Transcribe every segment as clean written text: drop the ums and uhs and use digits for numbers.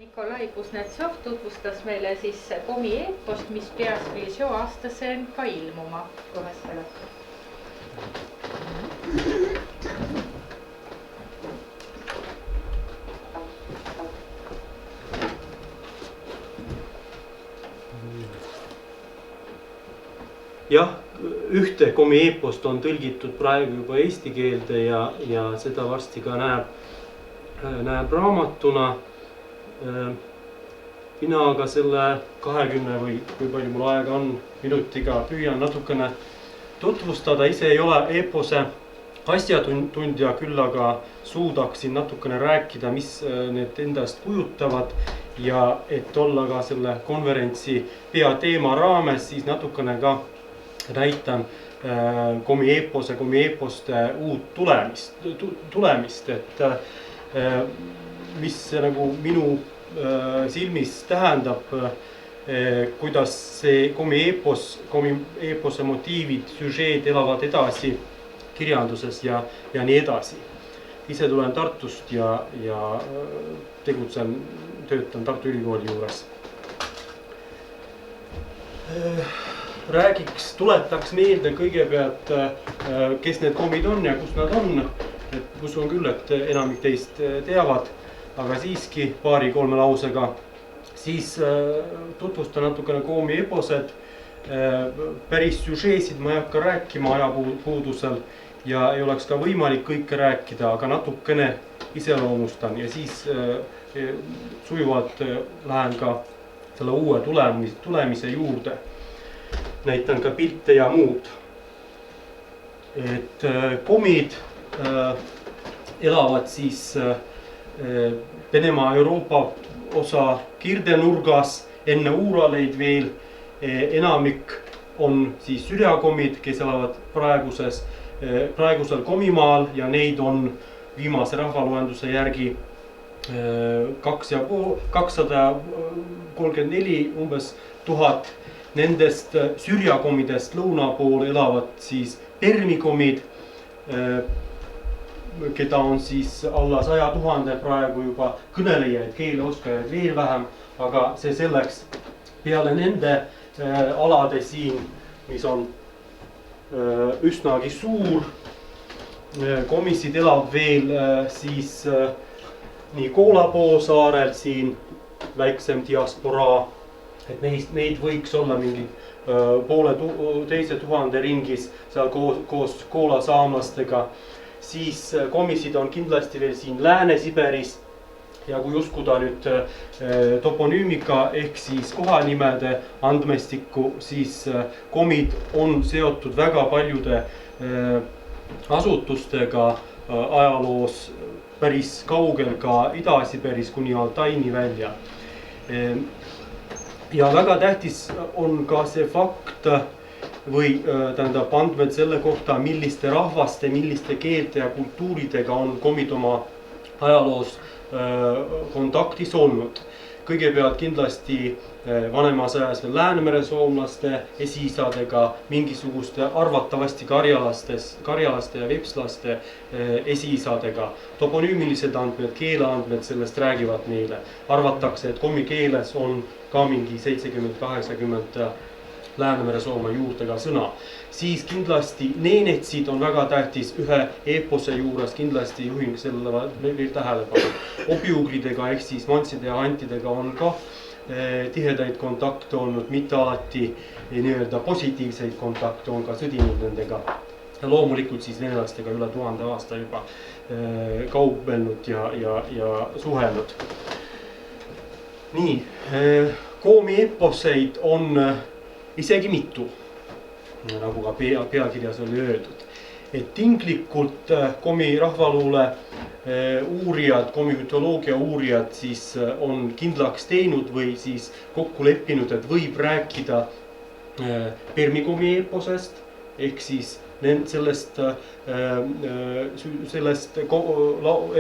Nikolai Kuznetsov tutvustas meile siis komi eepost, mis peaks veel seo aastase ka ilmuma Kõvespeale. Jah, ühte komi eepost on tõlgitud praegu juba eesti keelde ja seda varsti ka näeb raamatuna. Mina aga selle 20 või kui palju mul aega on minutiga püüan natukene tutvustada. Ise ei ole eepose asjatundja, küll aga suudaksin natukene rääkida, mis need endast kujutavad ja et olla ka selle konverentsi peateema raames, siis natukene ka näitan komi eeposte uut tulemist, et mis nagu minu silmis tähendab, kuidas see komi eepose motiivid, süžeed elavad edasi kirjanduses ja nii edasi. Ise tulen Tartust ja töötan Tartu Ülikooli juures. Tuletaks meelde kõigepealt, kes need komid on ja kus nad on. Kus on küll, et enamik teist teavad, aga siiski paari-kolme lausega. Siis tutvustan natukene komi eeposed. Päris süžeesid ma ei hakka rääkima ajapuudusel ja ei oleks ka võimalik kõike rääkida, aga natukene iseloomustan ja siis sujuvalt lähen ka selle uue tulemise juurde. Näitan ka pilte ja muud. Et komid elavad siis Venemaa Euroopa osa kirdenurgas enne uuraleid veel. Enamik on siis sürjakomid, kes elavad praegusel komimaal ja neid on viimase rahvaloenduse järgi 234 umbes 1000. Nendest sürjakomidest lõuna pool elavad siis permikomid, keda on siis alla 100 000 praegu juba kõnelejaid, keeleoskajaid veel vähem, aga see selleks. Peale nende alade siin, mis on üsnagi suur, komisid elab veel siis nii Koola poolsaarel siin väiksem diasporaa, et neid võiks olla mingi teise tuhande ringis seal koos Koola saamlastega. Siis komisid on kindlasti veel siin Lääne-Siberis ja kui uskuda nüüd toponüümika ehk siis kohanimede andmestikku, siis komid on seotud väga paljude asutustega ajaloos päris kaugel ka Ida-Siberis kuni Altaini välja. Ja väga tähtis on ka see fakt või tähendab andmed selle kohta, milliste rahvaste, milliste keelte ja kultuuridega on komid oma ajaloos kontaktis olnud. Kõigepealt kindlasti vanemas ajas veel Läänemere soomlaste esiisadega, mingisuguste arvatavasti karjalaste ja vepslaste esiisadega. Toponüümilised andmed, keeleandmed sellest räägivad meile. Arvatakse, et komi keeles on ka mingi 70-80 Läänemere sooma juurtega sõna. Siis kindlasti neenetsid on väga tähtis ühe eepose juures, kindlasti juhin selle veel tähelepanu. Obiugridega ehk siis mantside ja antidega on ka tihedaid kontakte olnud, mitte alati nii-öelda positiivseid kontakte, on ka sõdinud nendega. Ja loomulikult siis venelastega üle 1000 aasta juba kaubelnud ja suhelnud. Nii, komi eeposeid on isegi mitu, nagu ka pealkirjas oli öeldud. Et tinglikult komi rahvaluule uurijad, komi mütoloogia uurijad siis on kindlaks teinud või siis kokku leppinud, et võib rääkida permikomi eeposest ehk siis sellest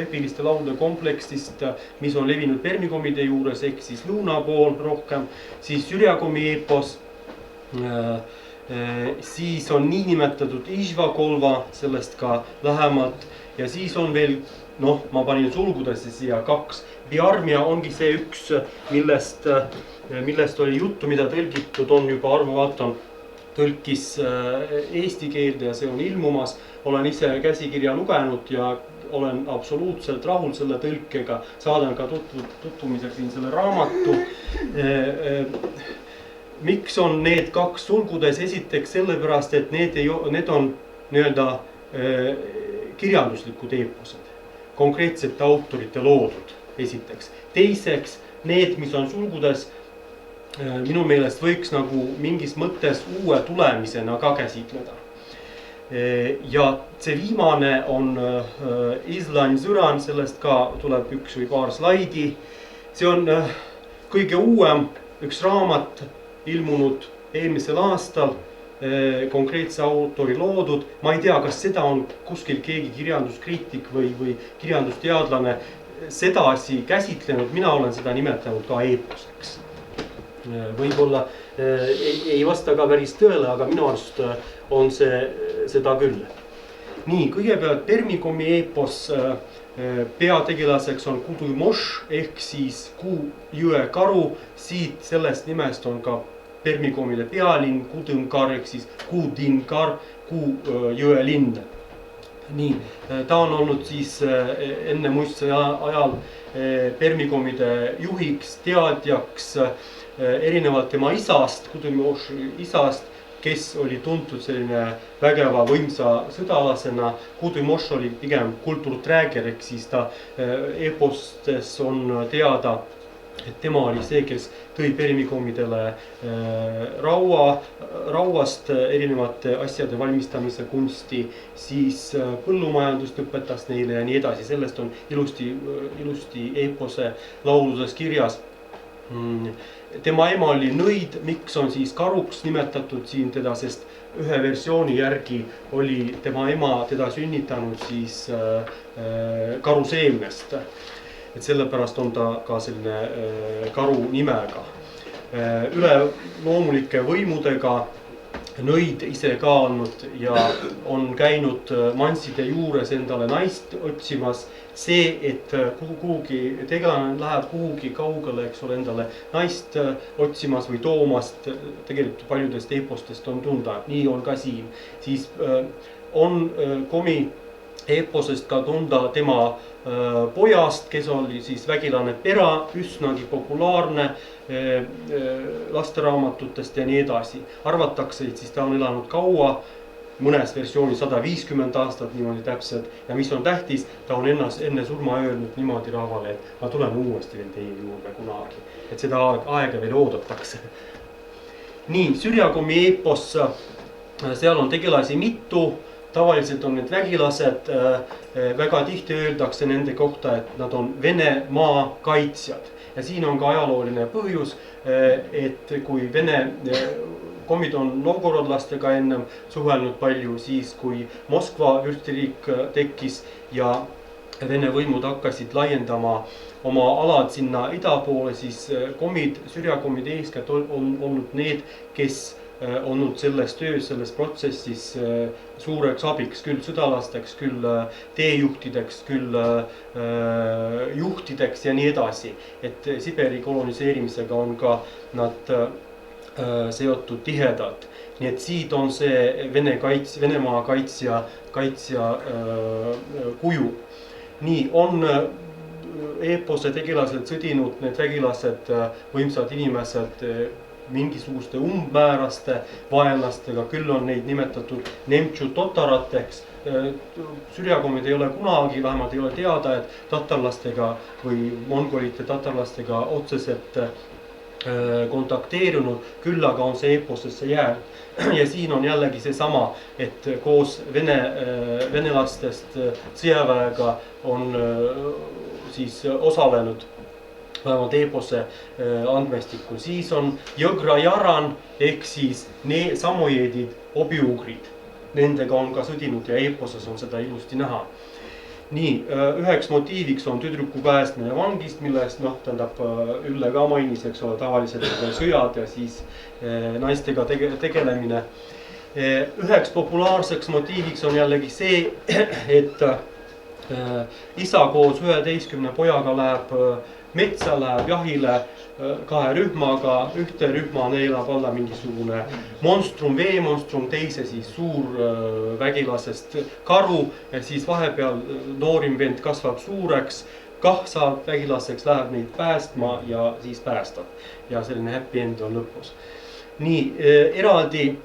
epiliste laulude kompleksist, mis on levinud permikomide juures ehk siis lõuna pool rohkem, siis sürjakomi eepos. Siis on niinimetatud Išvakolva, sellest ka lähemalt ja siis on veel, ma panin sulgudesse siia 2 Biarmia ongi see üks, millest oli juttu, mida tõlgitud on juba Arvo Valton tõlkis eesti keelde ja see on ilmumas. Olen ise käsikirja lugenud ja olen absoluutselt rahul selle tõlkega. Saadan ka tutvumiseks siin selle raamatu. Miks on need kaks sulgudes? Esiteks sellepärast, et need on nii-öelda kirjanduslikud eeposed, konkreetsete autorite loodud, esiteks. Teiseks, need, mis on sulgudes, minu meelest võiks nagu mingis mõttes uue tulemisena ka käsitleda. Ja see viimane on Islan Züran, sellest ka tuleb üks või paar slaidi. See on kõige uuem, üks raamat ilmunud eelmisel aastal, konkreetse autori loodud. Ma ei tea, kas seda on kuskil keegi kirjanduskriitik või kirjandusteadlane sedasi käsitlenud. Mina olen seda nimetanud ka eeposeks. Võib-olla ei vasta ka päris tõele, aga minu arust on seda küll. Nii, kõigepealt Permikomi eepos peategelaseks on Kudumoš ehk siis Kuu jõe karu. Siit sellest nimest on ka Permikomile pealinn Kudõnkar ehk siis Kudinkar, Kuu jõe lind. Nii, ta on olnud siis enne muistse ajal Permikomide juhiks, teadjaks, erinevalt tema isast, Kudumoši isast, kes oli tuntud selline vägeva võimsa sõdalasena. Kudumoš oli pigem kultuurträger, ehk siis ta epostes on teada, et tema oli see, kes tõi Permikomidele rauast erinevate asjade valmistamise kunsti, siis põllumajandust õpetas neile ja nii edasi. Sellest on ilusti epose lauludes kirjas. Tema ema oli nõid, miks on siis karuks nimetatud siin teda, sest ühe versiooni järgi oli tema ema teda sünnitanud siis karuseemnest. Et sellepärast on ta ka selline karu nimega. Üle loomulike võimudega nõid ise ka olnud ja on käinud manside juures endale naist otsimas. See, et kuhugi tegelane läheb kuhugi kaugele, eks ole, endale naist otsimas või toomast, tegelikult paljudest epostest on tunda, nii on ka siin. Siis on Komi eposest ka tunda tema pojast, kes oli siis vägilane Pera, üsnagi populaarne lasteraamatutest ja nii edasi. Arvatakse, et siis ta on elanud kaua, mõnes versioonis 150 aastat niimoodi täpselt. Ja mis on tähtis, ta on enne surma öelnud niimoodi rahvale, et ma tulen uuesti veel teie juurde kunagi. Et seda aega veel oodatakse. Nii, Sürjakomi epos, seal on tegelasi mitu. Tavaliselt on need vägilased, väga tihti öeldakse nende kohta, et nad on Venemaa kaitsjad. Ja siin on ka ajalooline põhjus, et kui komid on novgorodlastega ennem suhelnud palju, siis kui Moskva vürstiriik tekkis ja Vene võimud hakkasid laiendama oma alad sinna ida poole, siis Sürjakomid eeskätt on olnud need, kes olnud selles töös, selles protsessis suureks abiks, küll sõdalasteks, küll teejuhtideks, küll juhtideks ja nii edasi. Et Siberi koloniseerimisega on ka nad seotud tihedalt. Nii et siit on see Venemaa kaitsja kuju. Nii, on epose tegelased sõdinud, need vägilased, võimsad inimesed mingisuguste umbmääraste vaenlastega, küll on neid nimetatud Nemtšu totarateks. Sürjakomid ei ole kunagi, vähemalt ei ole teada, et tatarlastega või mongolite tatarlastega otseselt kontakteerunud, küll aga on see eposesse jäänud. Ja siin on jällegi see sama, et koos venelastest sõjaväega on siis osalenud vähemalt epose andmestikul. Siis on Jõgra Jaran ehk siis samojeedid, obiugrid. Nendega on ka sõdinud ja eposes on seda ilusti näha. Nii, üheks motiiviks on tüdruku päästmine vangist, millest Ülle ka mainis, eks ole, tavaliselt sõjad ja siis naistega tegelemine. Üheks populaarseks motiiviks on jällegi see, et isa koos 11 pojaga läheb metsa läheb jahile kahe rühmaga, ühte rühma neelab alla mingisugune monstrum, veemonstrum, teise siis suur vägilasest karu ja siis vahepeal noorim vend kasvab suureks, kah saab vägilaseks, läheb neid päästma ja siis päästab. Ja selline happy end on lõpus. Nii, eraldi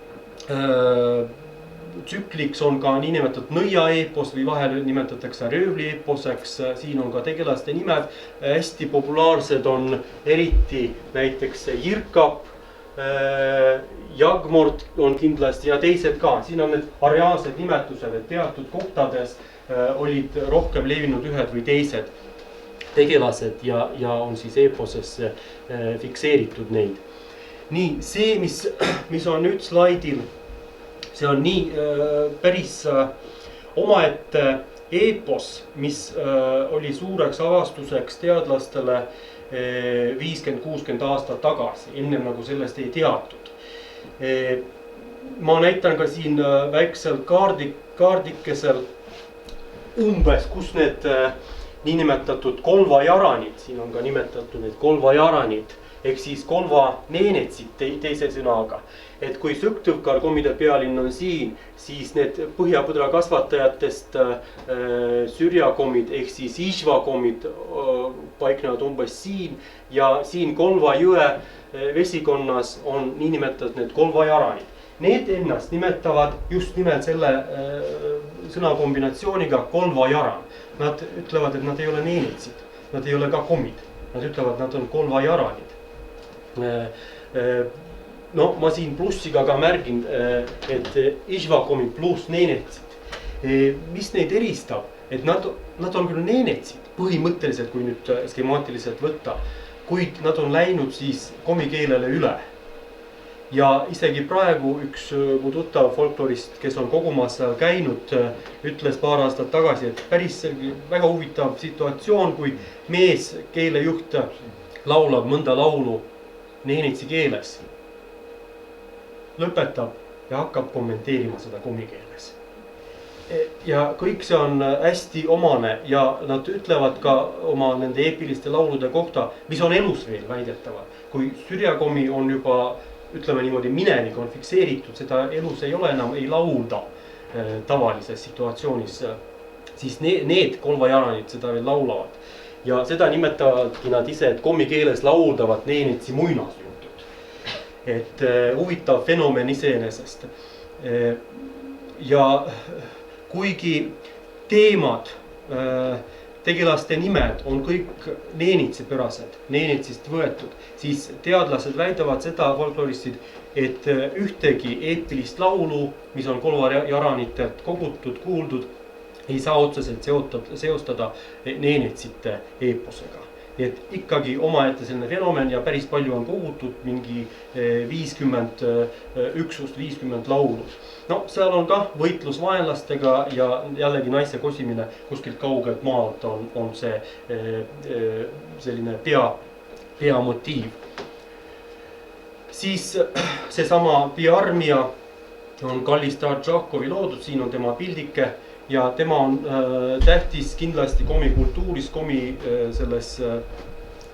tsükliks on ka niinimetatud nõiaeepos või vahel nimetatakse röövlieeposeks, siin on ka tegelaste nimed, hästi populaarsed on eriti näiteks Jirkap, Jagmort on kindlasti ja teised ka, siin on need areaalsed nimetused, et teatud kohtades olid rohkem levinud ühed või teised tegelased ja on siis eeposesse fikseeritud neid. Nii, see, mis on nüüd slaidil, see on nii päris omaette eepos, mis oli suureks avastuseks teadlastele 50-60 aastat tagasi, ennem nagu sellest ei teatud. Ma näitan ka siin väiksel kaardikesel umbes, kus need niinimetatud kolvajaranid, siin on ka nimetatud need kolvajaranid, ehk siis kolvaneenetsid teise sõnaga. Et kui Sõktõvkar-kommide pealinn on siin, siis need põhjapõdra kasvatajatest sürjakommid ehk siis Išva-kommid paiknevad umbes siin ja siin Kolva jõe vesikonnas on niinimetatud need kolvajaranid. Need ennast nimetavad just nimelt selle sõnakombinatsiooniga kolvajaran. Nad ütlevad, et nad ei ole neenetsid, nad ei ole ka kommid, nad ütlevad, nad on kolvajaranid. No ma siin plussiga ka märgin, et Išva-kommid pluss neenetsid. Mis neid eristab, et nad on küll neenetsid põhimõtteliselt, kui nüüd skemaatiliselt võtta, kuid nad on läinud siis komikeelele üle. Ja isegi praegu üks mu tuttav folklorist, kes on kogumas seal käinud, ütles paar aastat tagasi, et päris väga huvitav situatsioon, kui mees keelejuht laulab mõnda laulu neenetsi keeles, lõpetab ja hakkab kommenteerima seda komikeeles. Ja kõik see on hästi omane ja nad ütlevad ka oma nende eepiliste laulude kohta, mis on elus veel väidetavad. Kui sürjakomi on juba, ütleme niimoodi, minevik on fikseeritud, seda elus ei ole enam, ei laulda tavalises situatsioonis, siis need kolvajaranid seda veel laulavad. Ja seda nimetavadki nad ise, et kommikeeles lauldavat neenetsi muinasjutud. Et huvitav fenomen iseenesest. Ja kuigi teemad, tegelaste nimed on kõik neenitsipärased, neenitsist võetud, siis teadlased väidavad seda folkloristid, et ühtegi eepilist laulu, mis on kolvajaranitelt kogutud, kuuldud, ei saa otseselt seostada neenetsite eeposega. Nii et ikkagi omaette selline fenomen ja päris palju on kogutud, mingi 50 üksust, 50 laulu. No seal on ka võitlus vaenlastega ja jällegi naise kosimine kuskilt kaugelt maalt on see selline peamotiiv. Siis seesama Piarmia on Kallis Tšahhovi loodud, siin on tema pildike. Ja tema on tähtis kindlasti komi kultuuris, komi selles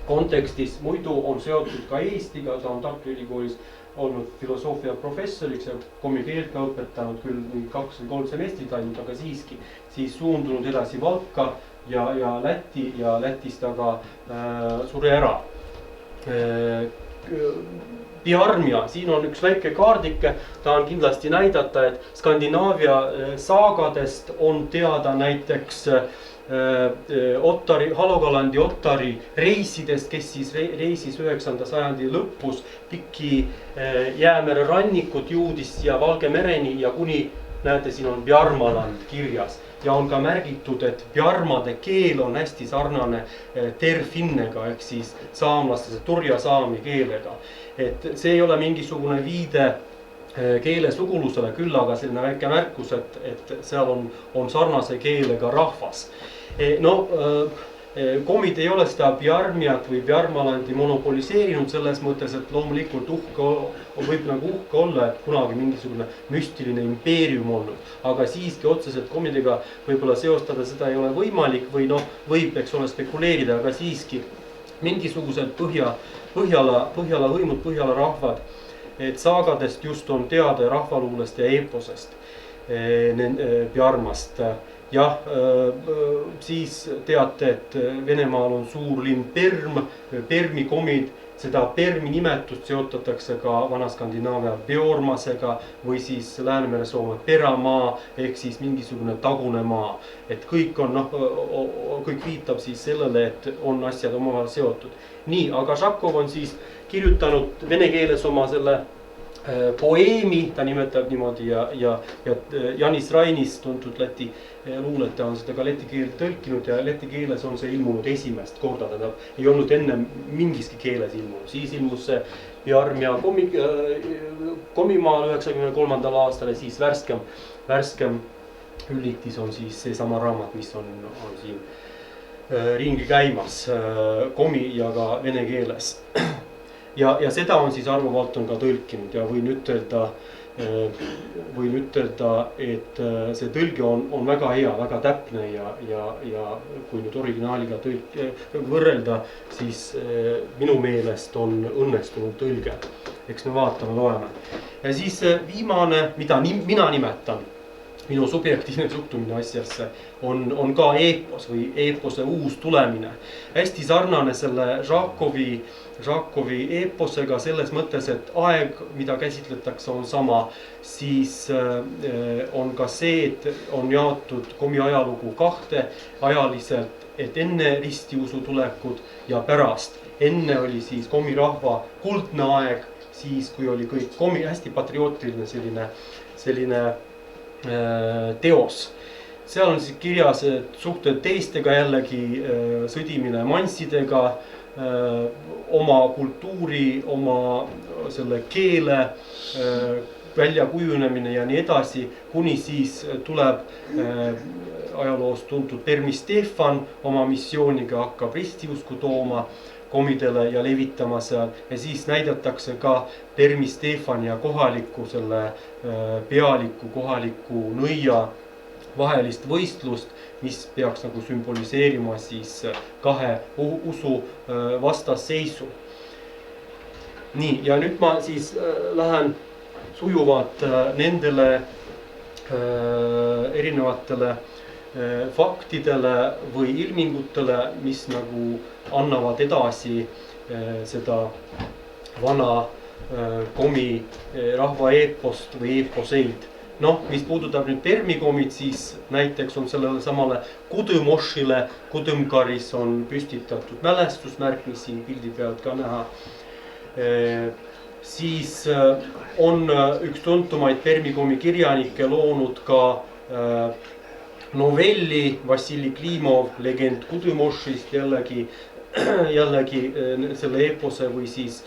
kontekstis, muidu on seotud ka Eestiga, ta on Tartu Ülikoolis olnud filosoofia professoriks ja komi keelt ka õpetanud küll 2 või 3 semestrit ainult, aga siiski siis suundunud edasi Valka ja Lätti ja Lätist aga suri ära. Piarmia, siin on üks väike kaardike, ta on kindlasti näidata, et Skandinaavia saagadest on teada näiteks Halogalandi Ottari reisidest, kes siis reisis 9. sajandi lõpus pikki Jäämere rannikut juudis ja Valge mereni ja kuni, näete, siin on Bjarmaland kirjas. Ja on ka märgitud, et bjarmade keel on hästi sarnane terfinnega ehk siis saamlaste turja saami keelega. Et see ei ole mingisugune viide keele sugulusele küll, aga selline väike märkus, et seal on sarnase keelega rahvas. No, komid ei ole seda Bjarmiat või Bjarmalandi monopoliseerinud selles mõttes, et loomulikult võib nagu uhke olla, et kunagi mingisugune müstiline impeerium olnud. Aga siiski otseselt komidega võib-olla seostada seda ei ole võimalik või noh, võib, eks ole, spekuleerida, aga siiski mingisugused Põhjala hõimud, Põhjala rahvad, et saagadest just on teada rahvaluulest ja eeposest, Bjarmast. Jah, siis teate, et Venemaal on suur linn Perm, Permi komid, seda Permi nimetust seotatakse ka Vana-Skandinaavia Peormasega või siis Läänemere Soome Peramaa ehk siis mingisugune tagune maa. Et kõik kõik viitab siis sellele, et on asjad omavahel seotud. Nii, aga Žakov on siis kirjutanud vene keeles oma selle poeemi, ta nimetab niimoodi ja Janis Rainis, tuntud Läti luuletaja, on seda ka läti keelt tõlkinud ja läti keeles on see ilmunud esimest korda, tähendab ei olnud enne mingiski keeles ilmunud. Siis ilmus see Bjarm ja Komimaal 93. aastal ja siis värskem üllitis on siis seesama raamat, mis on siin ringi käimas komi ja ka vene keeles. Ja seda on siis Arvo Valton ka tõlkinud ja võin ütelda, et see tõlge on väga hea, väga täpne ja kui nüüd originaaliga võrrelda, siis minu meelest on õnnestunud tõlge. Eks me vaatame, loeme. Ja siis viimane, mida mina nimetan, minu subjektiivne suhtumine asjasse, on ka eepos või eepose uus tulemine. Hästi sarnane selle Žakovi eeposega selles mõttes, et aeg, mida käsitletakse, on sama. Siis on ka see, et on jaotud komi ajalugu kahte ajaliselt, et enne ristiusu tulekut ja pärast. Enne oli siis komi rahva kuldne aeg, siis kui oli kõik komi hästi patriootiline selline teos. Seal on siis kirjas suhted teistega jällegi sõdimine manssidega, oma kultuuri, oma selle keele väljakujunemine ja nii edasi, kuni siis tuleb ajaloos tuntud Permi Stefan oma missiooniga hakkab ristiusku tooma komidele ja levitama seal ja siis näidatakse ka Permi Stefan ja kohaliku selle pealiku kohaliku nõia vahelist võistlust, mis peaks nagu sümboliseerima siis kahe usu vastasseisu. Nii, ja nüüd ma siis lähen sujuvalt nendele erinevatele faktidele või ilmingutele, mis nagu annavad edasi seda vana komi rahva eepost või eeposeid. Mis puudutab nüüd Permi komid, siis näiteks on sellele samale Kudõmošile, Kudõmkaris on püstitatud mälestusmärk, mis siin pildi pealt ka näha. Siis on üks tuntumaid Permi komi kirjanikke loonud ka novelli Vassili Klimov, Legend Kudõmošist, jällegi selle eepose või siis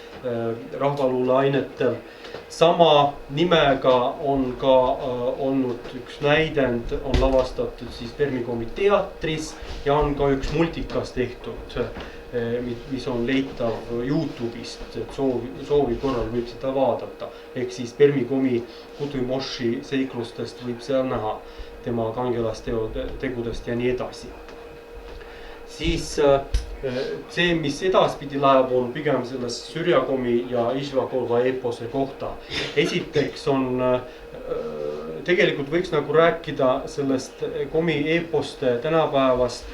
rahvaluule ainetel. Sama nimega on ka olnud üks näidend, on lavastatud siis Permi komi teatris ja on ka üks multikas tehtud, mis on leitav YouTube'ist, et soovi korral võib seda vaadata. Ehk siis Permi komi Kudõmoši seiklustest võib seal näha, tema kangelastegudest ja nii edasi. Siis see, mis edaspidi läheb, on pigem selles Sürjakomi ja Išvakolva eepose kohta. Esiteks on, tegelikult võiks nagu rääkida sellest komi eeposte tänapäevast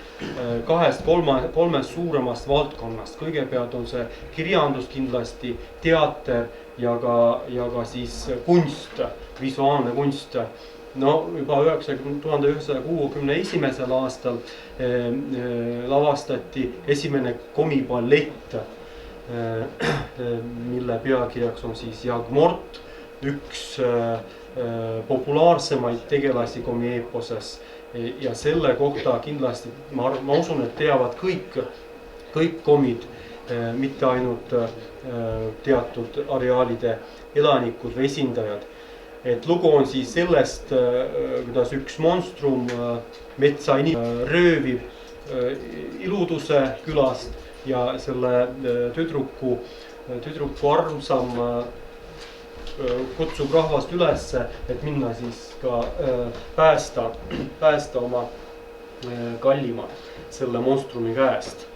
kolmest suuremast valdkonnast. Kõigepealt on see kirjandus kindlasti, teater ja ka siis kunst, visuaalne kunst. Juba 1961. aastal lavastati esimene komiballett, mille pealkirjaks on siis Jagmort, üks populaarsemaid tegelasi komi eeposes. Ja selle kohta kindlasti, ma usun, et teavad kõik komid, mitte ainult teatud areaalide elanikud või esindajad. Et lugu on siis sellest, kuidas üks monstrum röövib Iluduse külast ja selle tüdruku armsam kutsub rahvast ülesse, et minna siis ka päästa oma kallima selle monstrumi käest.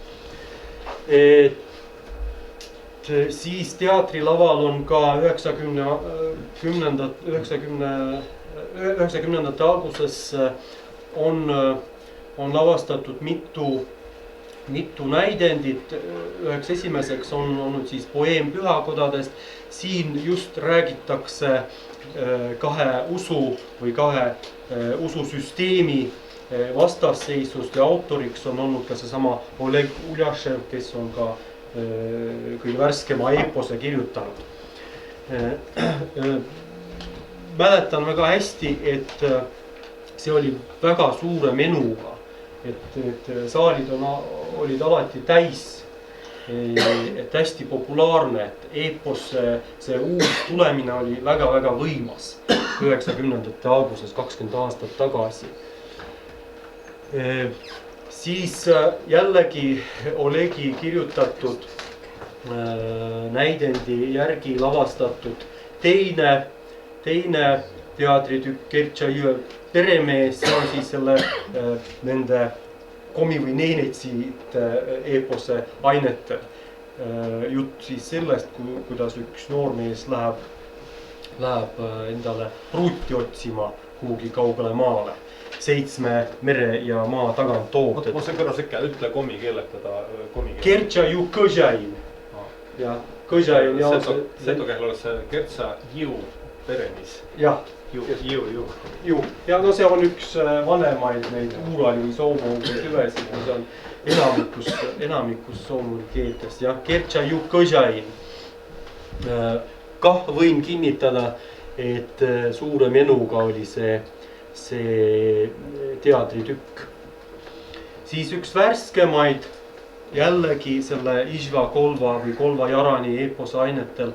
siis teatrilaval on ka 90ndate alguses on lavastatud mitu näidendit. Üheks esimeseks on olnud siis poeem pühakodadest. Siin just räägitakse kahe usu või kahe ususüsteemi vastasseisust ja autoriks on olnud ka seesama Oleg Uljašev, kes on ka kõige värskema eepose kirjutanud. Mäletan väga hästi, et see oli väga suure menuga, et saalid olid alati täis, et hästi populaarne, et eepos see uus tulemine oli väga-väga võimas 90ndate alguses, 20 aastat tagasi. Siis jällegi Olegi kirjutatud näidendi järgi lavastatud teine teatritükk Kertšajõe peremees, see on siis selle nende komi või neenetsid eepose ainetel. Jutt siis sellest, kuidas üks noormees läheb endale pruuti otsima kuhugi kaugele maale. 7 mere ja maa tagant toob. Ma sen kõrvas ikka ütle komi keeletada komi keeletada. Kertšaju Kõžain. Ja Kõžain ja Seto kähel oleks see Kertšajõu peremis. Jah. Ju. Ja no see on üks vanemaid neid Uurali või Soomuri tüvesid, mis on enamikus soomuri keeltes. Ja Kertšaju Kõžain. Kah võin kinnitada, et suure menuga oli see teatritükk. Siis üks värskemaid jällegi selle Ižva Kolva või Kolva Jarani eepose ainetel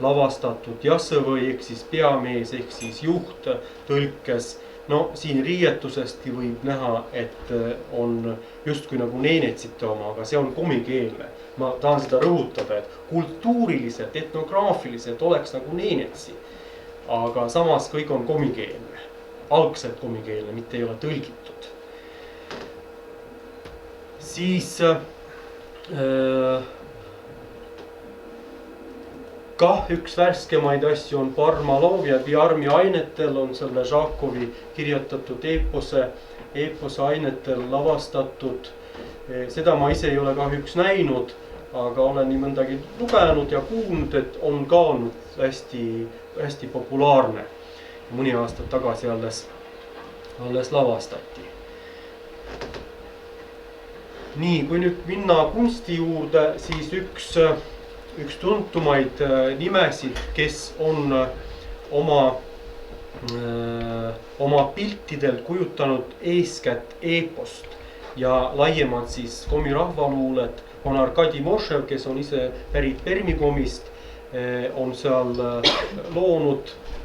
lavastatud Jasõvõi ehk siis peamees ehk siis juht tõlkes. No siin riietusestki võib näha, et on justkui nagu neenetsite oma, aga see on komikeelne. Ma tahan seda rõhutada, et kultuuriliselt, etnograafiliselt oleks nagu neenetsi, aga samas kõik on komikeelne. Algselt komikeelne, mitte ei ole tõlgitud. Siis kah üks värskemaid asju on Barmalov ja Biarmi ainetel on selle Žakovi kirjutatud eepose ainetel lavastatud. Seda ma ise ei ole kahjuks näinud, aga olen nii mõndagi lugenud ja kuulnud, et on ka olnud hästi populaarne. Mõni aastat tagasi alles lavastati. Nii, kui nüüd minna kunsti juurde, siis üks tuntumaid nimesid, kes on oma piltidel kujutanud eeskätt eepost ja laiemalt siis komi rahvaluulet, on Arkadi Mošev, kes on ise pärit Permikomist, on seal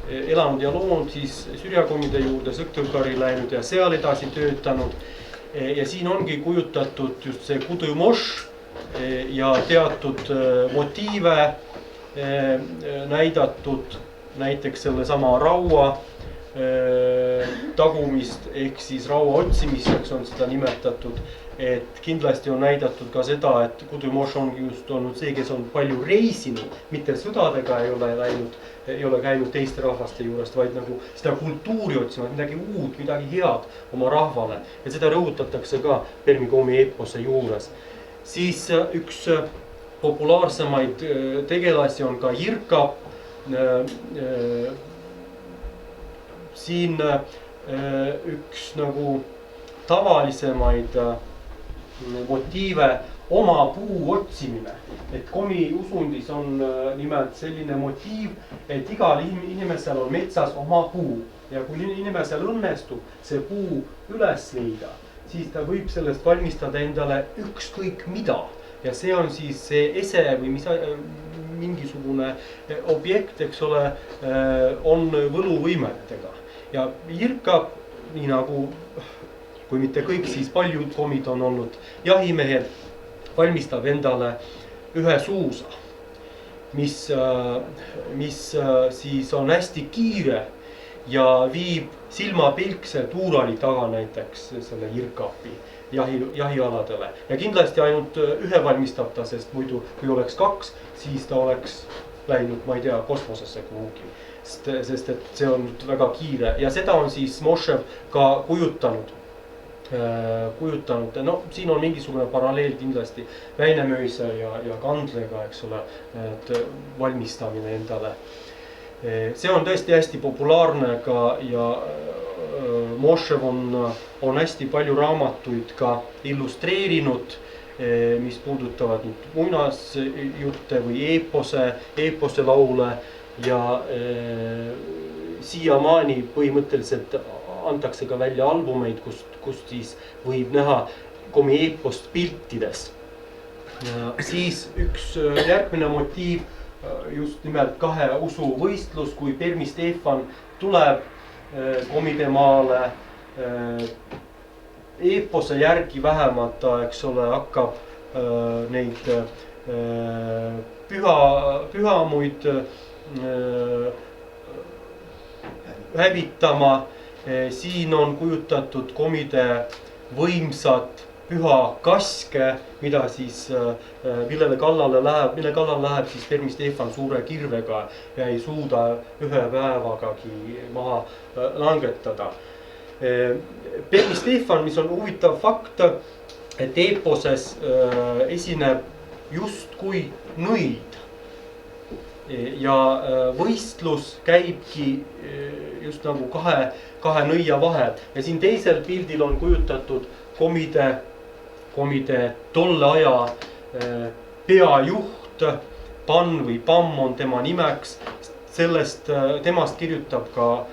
elanud ja loonud siis Sürjakomide juurde Sõktõvkari läinud ja seal edasi töötanud. Ja siin ongi kujutatud just see Kudumoš ja teatud motiive näidatud, näiteks selle sama raua tagumist ehk siis raua otsimiseks on seda nimetatud. Et kindlasti on näidatud ka seda, et Kudumoš ongi just olnud see, kes on palju reisinud, mitte sõdadega ei ole käinud teiste rahvaste juurest, vaid nagu seda kultuuri otsima, midagi uut, midagi head oma rahvale. Ja seda rõhutatakse ka Permikomi eepose juures. Siis üks populaarsemaid tegelasi on ka Jirka. Siin üks nagu tavalisemaid motiive oma puu otsimine. Et komi usundis on nimelt selline motiiv, et igal inimesel on metsas oma puu. Ja kui inimesel õnnestub see puu üles leida, siis ta võib sellest valmistada endale ükskõik mida. Ja see on siis see ese või mingisugune objekt, eks ole, on võluvõimetega. Ja Jirka, nii nagu kui mitte kõik, siis paljud komid on olnud jahimehed, valmistab endale ühe suusa, mis siis on hästi kiire ja viib silmapilkselt Uurali taga näiteks selle Jirkapi jahialadele ja kindlasti ainult ühe valmistab ta, sest muidu kui oleks 2, siis ta oleks läinud, ma ei tea, kosmosesse kuhugi, sest et see on väga kiire ja seda on siis Mošev ka kujutanud. No siin on mingisugune paralleel kindlasti Väinämöise ja Kandlega, eks ole, et valmistamine endale. See on tõesti hästi populaarne ka ja Mošev on hästi palju raamatuid ka illustreerinud, mis puudutavad nüüd muinasjutte või eepose laule ja siiamaani põhimõtteliselt antakse ka välja albumeid, kust siis võib näha komi eepost piltides. Siis üks järgmine motiiv, just nimelt 2 usu võistlus, kui Permi Stefan tuleb komide maale, eepose järgi vähemalt ta, eks ole, hakkab neid pühamuid hävitama. Siin on kujutatud komide võimsad püha kaske, mida siis, mille kallale läheb siis Permi Stefan suure kirvega ja ei suuda ühe päevagagi maha langetada. Permi Stefan, mis on huvitav fakt, et eeposes esineb justkui nõid ja võistlus käibki just nagu kahe nõia vahel ja siin teisel pildil on kujutatud komide tolle aja peajuht, Pan või Pamm on tema nimeks. Temast kirjutab ka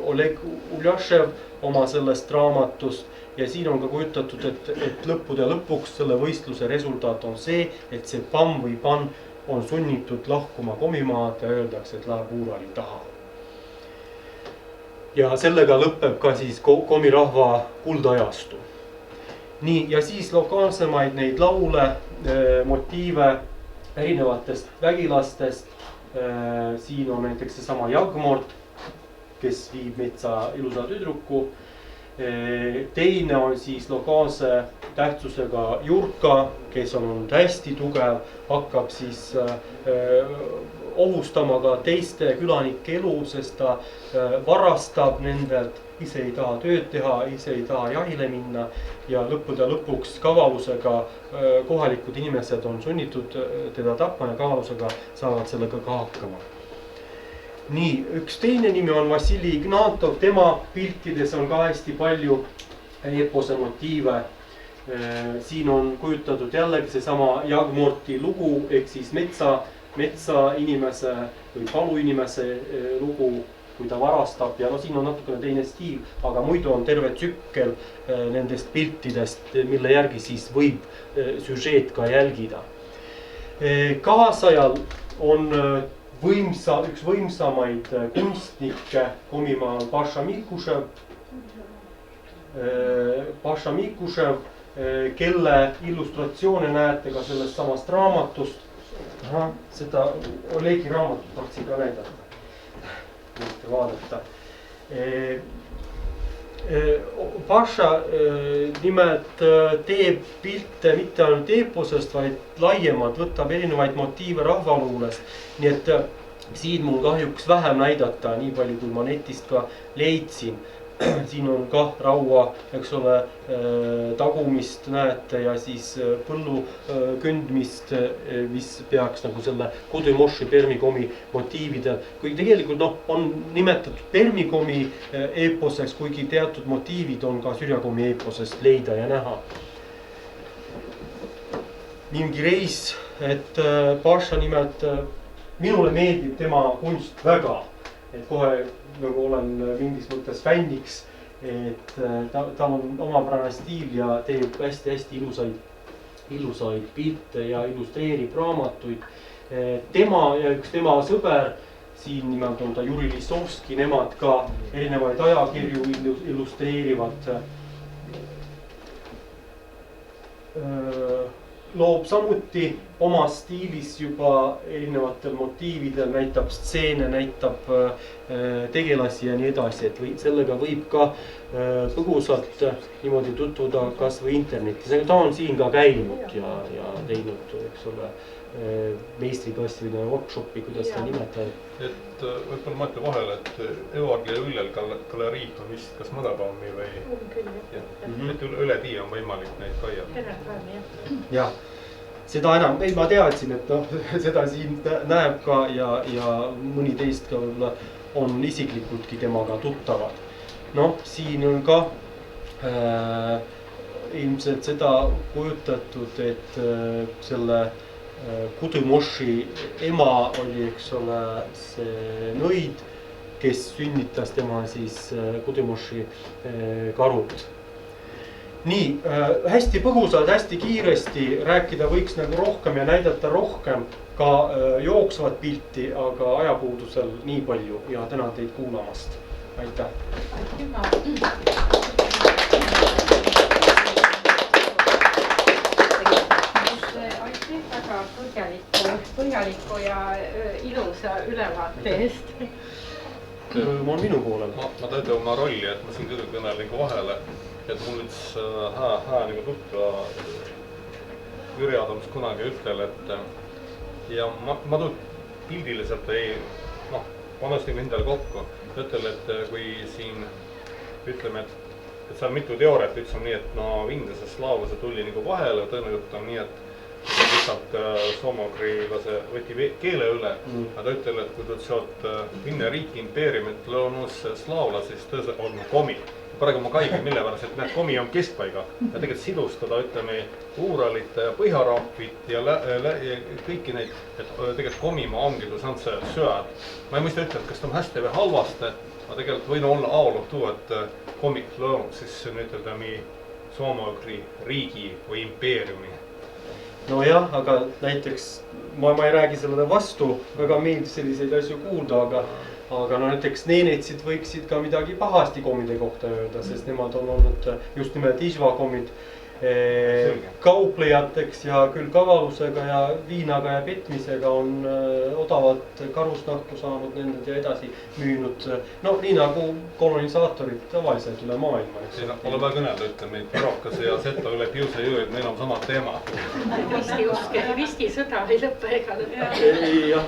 Oleg Uljašev oma sellest raamatust ja siin on ka kujutatud, et lõppude lõpuks selle võistluse resultaat on see, et see Pamm või Pan on sunnitud lahkuma komimaad ja öeldakse, et läheb Uurali taha. Ja sellega lõpeb ka siis komirahva kuldajastu. Nii, ja siis lokaalsemaid neid laule, motiive erinevatest vägilastest. Siin on näiteks seesama Jagmort, kes viib metsa ilusa tüdruku. Teine on siis lokaalse tähtsusega Jurka, kes on olnud hästi tugev, hakkab siis ohustama ka teiste külanike elu, sest ta varastab nendelt, ise ei taha tööd teha, ise ei taha jahile minna ja lõppude lõpuks kavalusega kohalikud inimesed on sunnitud teda tapma ja kavalusega saavad sellega ka hakkama. Nii, üks teine nimi on Vassili Ignatov, tema piltides on ka hästi palju eepose motiive. Siin on kujutatud jällegi seesama Jagmorti lugu, ehk siis metsa inimese või paluinimese lugu, kui ta varastab ja no siin on natukene teine stiil, aga muidu on terve tsükkel nendest piltidest, mille järgi siis võib süžeet ka jälgida. Kaasajal on üks võimsamaid kunstnikke komimaal Paša Mikušev, kelle illustratsioone näete ka sellest samast raamatust. Seda Olegi raamatut tahtsin ka näidata. Võite vaadata. Paša nimelt teeb pilte mitte ainult eeposest, vaid laiemalt võtab erinevaid motiive rahvaluulest. Nii et siin mul kahjuks vähem näidata, nii palju kui ma netist ka leidsin. Siin on kah raua, eks ole, tagumist näete ja siis põllu kündmist, mis peaks nagu selle Kudumoši Permikomi motiividel. Kui tegelikult on nimetatud Permikomi eeposeks, kuigi teatud motiivid on ka Sürjakomi eeposest leida ja näha. Mingi reis, et Paša nimelt, minule meeldib tema kunst väga, et kohe nagu olen mingis mõttes fänniks, et ta on omapärane stiil ja teeb hästi ilusaid pilte ja illustreerib raamatuid. Tema ja üks tema sõber, siin nimelt on ta Juri Lissovski, nemad ka erinevaid ajakirju illustreerivad. loob samuti oma stiilis juba erinevatel motiividel, näitab stseene, näitab tegelasi ja nii edasi, et sellega võib ka põgusalt niimoodi tutvuda kas või internetis. Ta on siin ka käinud ja teinud, eks ole, meistriklassiline workshopi, kuidas ta nimetab. Et võib-olla ma ütlen vahele, et Evargi ja Üllel galerii on vist kas Mõdepalmi või... Et üle Tiia on võimalik neid käia. Jah, seda enam, ei ma teadsin, et noh, seda siin näeb ka ja mõni teist ka on isiklikultki temaga tuttavad. Noh, siin on ka ilmselt seda kujutatud, et selle Kudumoši ema oli, eks ole, see nõid, kes sünnitas tema siis Kudumoši karult. Nii, hästi põgusalt, hästi kiiresti rääkida võiks nagu rohkem ja näidata rohkem ka jooksvat pilti, aga ajapuudusel nii palju ja tänan teid kuulamast. Aitäh! Väga põhjaliku ja ilusa ülevaate eest. Ma olen minu poolel. Ma täidan oma rolli, et ma siin küll kõnelen vahele, et mul üks hää nagu tuttava Jüri Adams kunagi ütlel, et ja ma pildiliselt ei, panestin endale kokku. Ütlel, et kui siin ütleme, et seal mitu teooriat, üks on nii, et Vindese slaavlase tuli nagu vahele, tõenäoliselt jutt on nii, et lihtsalt soomogrilase võti keele üle, aga ta ütleb, et kui ta sealt Vinne riiki impeeriumit lõunus slaavlasi, siis tõesti on komi. Praegu ma kaigin, mille pärast, et need komi on keskpaiga ja tegelikult sidustada, ütleme, Uuralite ja Põhjaraapit ja kõiki neid, et tegelikult komimaa ongi saanud see sööd. Ma ei mõista ütle, et kas ta on hästi või halvasti, aga tegelikult võin olla avalog tuu, et komik lõunud siis ütelda soomogri riigi või impeeriumi. No jah, aga näiteks ma ei räägi sellele vastu, väga meeldis selliseid asju kuulda, aga näiteks neenetsid võiksid ka midagi pahasti komide kohta öelda, sest nemad on olnud just nimelt Išva-komid kauplejateks ja küll kavalusega ja viinaga ja petmisega on odavalt karusnahku saanud nended ja edasi müünud. No nii nagu kolonisaatorid tavaliselt üle maailma. Siin pole väga kõnelda, ütleme, Võrokase ja Seto üle Piuse jõu, et meil on sama teema. Risti sõda ei lõppe ega lõppe. Jah.